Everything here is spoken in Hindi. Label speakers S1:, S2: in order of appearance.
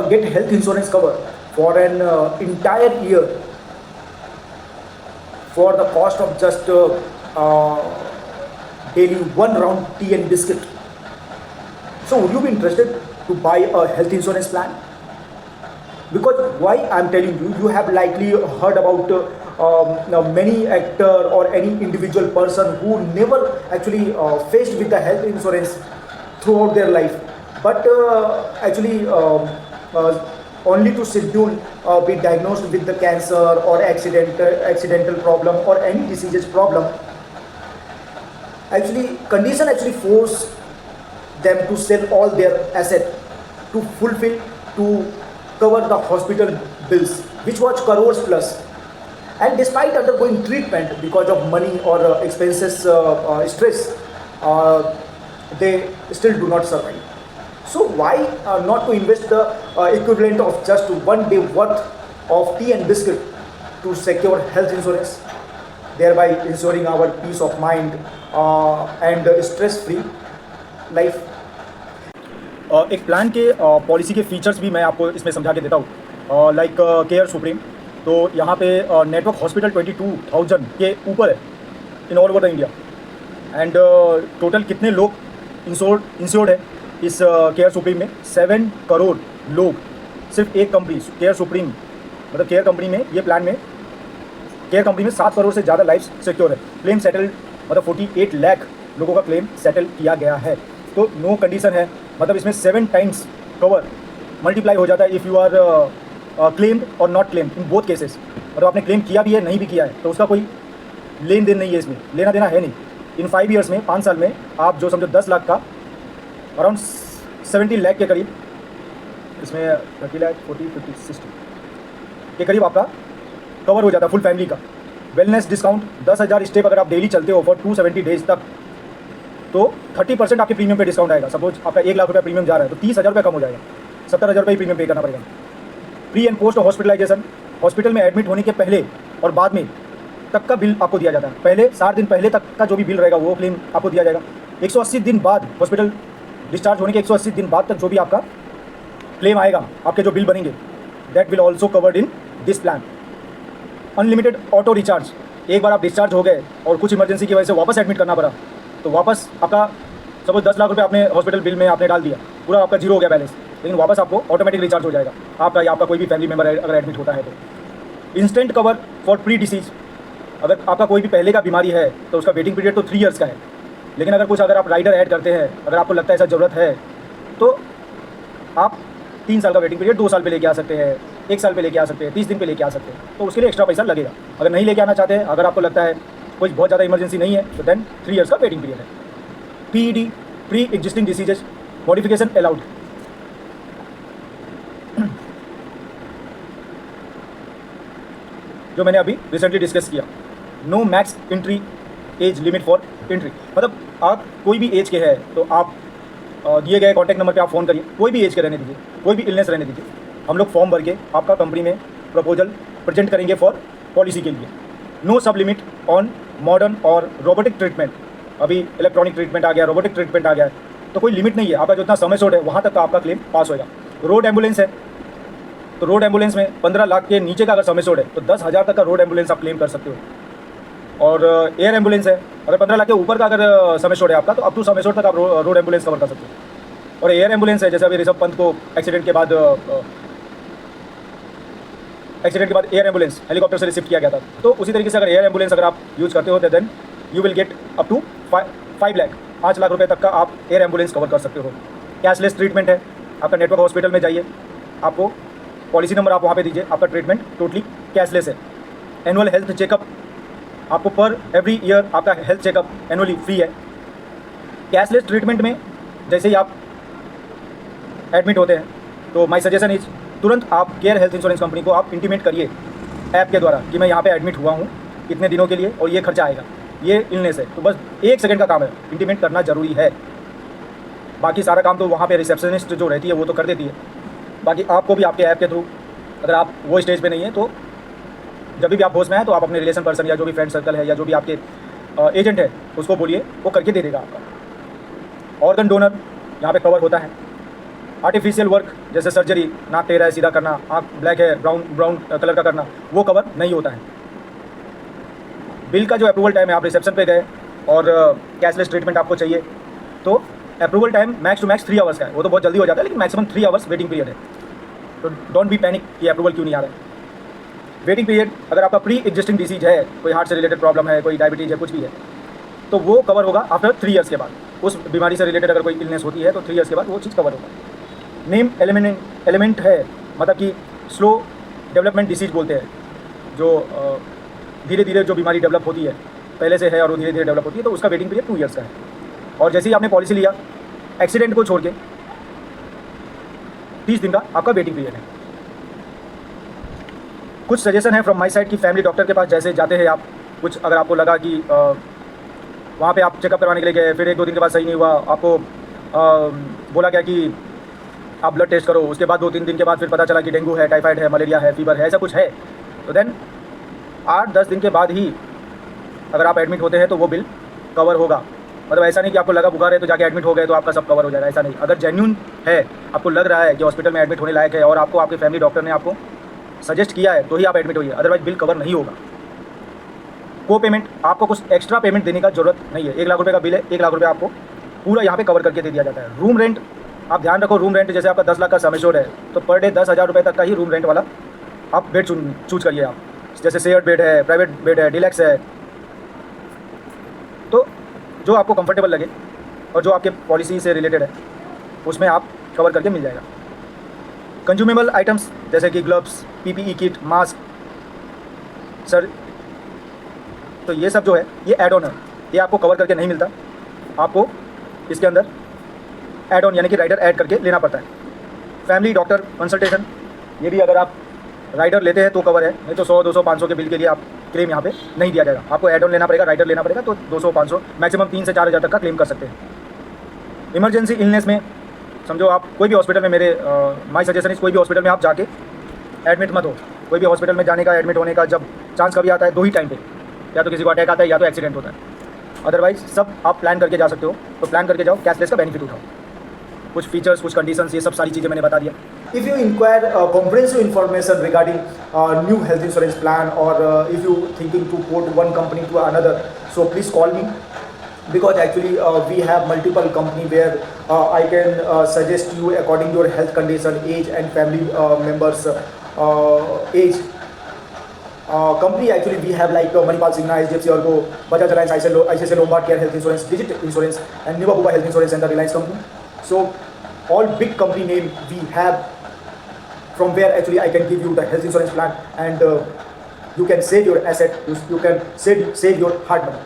S1: get health insurance cover for an entire year for the cost of just daily one round tea and biscuit. So would you be interested to buy a health insurance plan? Because why I'm telling you, you have likely heard about now many actor or any individual person who never actually faced with the health insurance throughout their life, but actually only to schedule be diagnosed with the cancer or accidental problem or any diseases problem. Actually, condition actually force them to sell all their asset to fulfill to cover the hospital bills, which was crores plus. And despite undergoing treatment because of money or expenses stress, they still do not survive. So why not to invest the equivalent of just one day worth of tea and biscuit to secure health insurance, thereby ensuring our peace of mind and stress-free life.
S2: एक प्लान के पॉलिसी के फीचर्स भी मैं आपको इसमें समझा के देता हूँ, लाइक केयर सुप्रीम। तो यहाँ पे नेटवर्क हॉस्पिटल 22,000 के ऊपर है in all over the India. And total कितने लोग इंश्योर्ड है इस केयर सुप्रीम में? 7 करोड़ लोग सिर्फ एक कंपनी केयर सुप्रीम, मतलब केयर कंपनी में, ये प्लान में केयर कंपनी में 7 करोड़ से ज़्यादा लाइफ सिक्योर है। क्लेम सेटल मतलब 48 लाख लोगों का क्लेम सेटल किया गया है। तो नो कंडीशन है, मतलब इसमें 7 टाइम्स कवर मल्टीप्लाई हो जाता है इफ़ यू आर क्लेम्ड और not claimed in both cases. मतलब आपने क्लेम किया भी है, नहीं भी किया है, तो उसका कोई लेन देन नहीं है, इसमें लेना देना है नहीं। इन 5 ईयर्स में, 5 साल में आप जो समझो 10 लाख का अराउंड 70 लाख के करीब, इसमें 30 लाख 40 50 60 के करीब आपका कवर हो जाता है फुल फैमिली का। वेलनेस डिस्काउंट 10,000 स्टेप अगर आप डेली चलते हो फॉर 270 डेज तक, तो 30% आपके प्रीमियम पे डिस्काउंट आएगा। सपोज आपका 1 लाख रुपया प्रीमियम जा रहा है तो 30,000 रुपये कम हो जाएगा, 70,000 रुपये प्रीमियम पे करना पड़ेगा। Pre and post hospitalisation, hospital में एडमिट होने के पहले और बाद में तक का बिल आपको दिया जाता है। पहले 60 दिन पहले तक का जो भी बिल रहेगा वो क्लेम आपको दिया जाएगा। 180 दिन बाद, हॉस्पिटल डिस्चार्ज होने के 180 दिन बाद तक जो भी आपका क्लेम आएगा, आपके जो बिल बनेंगे, that will also covered in this plan. Unlimited auto recharge, एक बार आप डिस्चार्ज हो गए और कुछ इमरजेंसी की वजह से वापस एडमिट करना पड़ा, तो वापस आपका सपोज 10 लाख रुपये आपने हॉस्पिटल बिल में आपने डाल दिया, पूरा आपका जीरो हो गया बैलेंस, लेकिन वापस आपको ऑटोमेटिक रिचार्ज हो जाएगा आपका या आपका कोई भी फैमिली मेम्बर अगर एडमिट होता है तो। Instant cover for pre disease, अगर आपका कोई भी पहले का बीमारी है तो उसका वेटिंग पीरियड तो 3 ईयर्स का है, लेकिन अगर आप राइडर ऐड करते हैं, अगर आपको लगता है ऐसा ज़रूरत है, तो आप 3 साल का वेटिंग पीरियड 2 साल पे लेके आ सकते हैं, 1 साल पे लेके आ सकते हैं, 30 दिन पे लेके आ सकते हैं, तो उसके लिए एक्स्ट्रा पैसा लगेगा। अगर नहीं लेके आना चाहते हैं, अगर आपको लगता है कोई बहुत ज़्यादा इमरजेंसी नहीं है, तो देन 3 ईयर्स का वेटिंग पीरियड है। PED, pre existing diseases modification allowed. जो मैंने अभी रिसेंटली डिस्कस किया, no max entry age limit for entry, मतलब आप कोई भी एज के हैं तो आप दिए गए कॉन्टैक्ट नंबर पे आप फ़ोन करिए, कोई भी एज के रहने दीजिए, कोई भी इलनेस रहने दीजिए, हम लोग फॉर्म भर के आपका कंपनी में प्रपोजल प्रेजेंट करेंगे फॉर पॉलिसी के लिए। नो सब लिमिट ऑन मॉडर्न और रोबोटिक ट्रीटमेंट, अभी इलेक्ट्रॉनिक ट्रीटमेंट आ गया, रोबोटिक ट्रीटमेंट आ गया है, तो कोई लिमिट नहीं है, आपका जितना समय शॉर्ट है वहाँ तक का आपका क्लेम पास होगा। रोड एम्बुलेंस है, तो रोड एम्बुलेंस में 15 लाख के नीचे का अगर समय शॉर्ट है तो 10,000 तक का रोड एम्बुलेंस आप क्लेम कर सकते हो। और एयर एम्बुलेंस है, अगर 15 लाख के ऊपर का अगर समय शॉर्ट है आपका, तो अप टू समय शॉर्ट तक आप रोड एम्बुलेंस कवर कर सकते हो। और एयर एम्बुलेंस है, जैसे अभी ऋषभ पंत को एक्सीडेंट के बाद एयर एम्बुलेंस हेलीकॉप्टर से रिसीव किया गया था, तो उसी तरीके से अगर एयर एम्बुलेंस अगर आप यूज़ करते हो तो then you will get up to 5 lakh, 5 lakh रुपये तक का आप एयर एम्बुलेंस कवर कर सकते हो। कैशलेस ट्रीटमेंट है, आपका नेटवर्क हॉस्पिटल में जाइए, आपको पॉलिसी नंबर आप वहाँ पे दीजिए, आपका ट्रीटमेंट टोटली कैशलेस है। एनुअल हेल्थ चेकअप, आपको पर एवरी ईयर आपका हेल्थ चेकअप एनुअली फ्री है। कैशलेस ट्रीटमेंट में जैसे ही आप एडमिट होते हैं, तो माय सजेशन इज तुरंत आप केयर हेल्थ इंश्योरेंस कंपनी को आप इंटीमेट करिए ऐप के द्वारा कि मैं यहाँ पे एडमिट हुआ हूँ इतने दिनों के लिए और ये खर्चा आएगा, ये इलनेस है। तो बस 1 सेकंड का काम है, इंटीमेट करना ज़रूरी है। बाकी सारा काम तो वहाँ पे रिसेप्शनिस्ट जो रहती है वो तो कर देती है। बाकी आपको भी आपके ऐप के थ्रू, अगर आप वो स्टेज पे नहीं है तो जब भी आप होश में हैं तो आप अपने रिलेशन पर्सन या जो भी फ्रेंड सर्कल है या जो भी आपके एजेंट है उसको बोलिए, वो करके दे देगा आपका। ऑर्गन डोनर यहाँ पे कवर होता है। आर्टिफिशियल वर्क जैसे सर्जरी, नाक टेढ़ा है सीधा करना, आँख ब्लैक है ब्राउन कलर का करना, वो कवर नहीं होता है। बिल का जो अप्रूवल टाइम है, आप रिसेप्शन पे गए और कैशलेस ट्रीटमेंट आपको चाहिए तो approval time max to max 3 hours का है। वो तो बहुत जल्दी हो जाता है, लेकिन मैक्सिमम 3 आवर्स वेटिंग पीरियड है। तो डोंट बी पैनिक कि अप्रूवल क्यों नहीं आ रहा है। वेटिंग पीरियड, अगर आपका प्री एग्जिस्टिंग डिसीज है, कोई हार्ट से रिलेटेड प्रॉब्लम है, कोई डायबिटीज़ है, कुछ भी है, तो वो कवर होगा आफ्टर 3 ईयर्स के बाद। उस बीमारी से रिलेटेड अगर कोई इलनेस होती है तो 3 ईयर्स के बाद वो चीज़ कवर होगा। नेम एलिमेंट है, मतलब कि स्लो डेवलपमेंट डिसीज बोलते हैं, जो धीरे धीरे जो बीमारी डेवलप होती है, पहले से है और वो धीरे धीरे डेवलप होती है, तो उसका वेटिंग पीरियड 2 ईयर्स का है। और जैसे ही आपने पॉलिसी लिया, एक्सीडेंट को छोड़ के 30 दिन का आपका वेटिंग पीरियड है। कुछ सजेशन है फ्रॉम माई साइड कि फैमिली डॉक्टर के पास जैसे जाते हैं आप, कुछ अगर आपको लगा कि वहाँ पे आप चेकअप करवाने के लिए गए, फिर 1-2 दिन के बाद सही नहीं हुआ, आपको बोला गया कि आप ब्लड टेस्ट करो, उसके बाद 2-3 दिन के बाद फिर पता चला कि डेंगू है, टाइफाइड है, मलेरिया है, फीवर है, ऐसा कुछ है, तो देन 8-10 दिन के बाद ही अगर आप एडमिट होते हैं तो वो बिल कवर होगा। मतलब ऐसा नहीं कि आपको लगा बुखार है तो जाके एडमिट हो गए तो आपका सब कवर हो जाएगा, ऐसा नहीं। अगर जेन्यून है, आपको लग रहा है कि हॉस्पिटल में एडमिट होने लायक है और आपको आपके फैमिली डॉक्टर ने आपको सजेस्ट किया है तो ही आप एडमिट होइए, अदरवाइज बिल कवर नहीं होगा। को पेमेंट, आपको कुछ एक्स्ट्रा पेमेंट देने का जरूरत नहीं है। 1 लाख रुपये का बिल है, 1 लाख रुपये आपको पूरा यहाँ पे कवर करके दे दिया जाता है। रूम रेंट, आप ध्यान रखो, रूम रेंट जैसे आपका 10 लाख का सम एश्योर्ड है तो पर डे 10,000 रुपये तक का ही रूम रेंट वाला आप बेड चूज करिए। आप जैसे शेयर्ड बेड है, प्राइवेट बेड है, डिलैक्स है, तो जो आपको कंफर्टेबल लगे और जो आपके पॉलिसी से रिलेटेड है उसमें आप कवर करके मिल जाएगा। कंज्यूमेबल आइटम्स जैसे कि gloves, PPE kit, mask, sir, तो ये सब जो है ये एड ऑन है, ये आपको कवर करके नहीं मिलता, आपको इसके अंदर एड ऑन यानी कि राइडर ऐड करके लेना पड़ता है। फैमिली डॉक्टर कंसल्टेशन, ये भी अगर आप राइडर लेते हैं तो कवर है, नहीं तो 100, 200, 500 के बिल के लिए आप क्लेम यहाँ पे नहीं दिया जाएगा। आपको एड ऑन लेना पड़ेगा, राइडर लेना पड़ेगा, तो 200, 500, मैक्सिमम 3 से 4 हज़ार तक का क्लेम कर सकते हैं। इमरजेंसी इलनेस में समझो आप कोई भी हॉस्पिटल में, मेरे माई सजेशन इस, कोई भी हॉस्पिटल में आप जाके एडमिट मत हो। कोई भी हॉस्पिटल में जाने का, एडमिट होने का जब चांस कभी आता है 2 ही टाइम पे, या तो किसी को अटैक आता है या तो एक्सीडेंट होता है। अदरवाइज सब आप प्लान करके जा सकते हो, तो प्लान करके जाओ, कैशलेस का बेनिफिट उठाओ। कुछ फीचर्स, कुछ कंडीशंस, ये सब सारी चीज़ें मैंने बता दिया।
S1: If you inquire comprehensive information regarding new health insurance plan, or if you thinking to quote one company to another, so please call me, because actually we have multiple company where I can suggest you according to your health condition, age and family members age. Company actually we have like Manipal Signa, HDFC Ergo, Bajaj Allianz, ICICI Lombard Care Health Insurance, Digit Insurance, and Niva Bupa Health Insurance, and the Reliance company. So all big company name we have, from where actually I can give you the health insurance plan, and you can save your asset, you can save your hard money.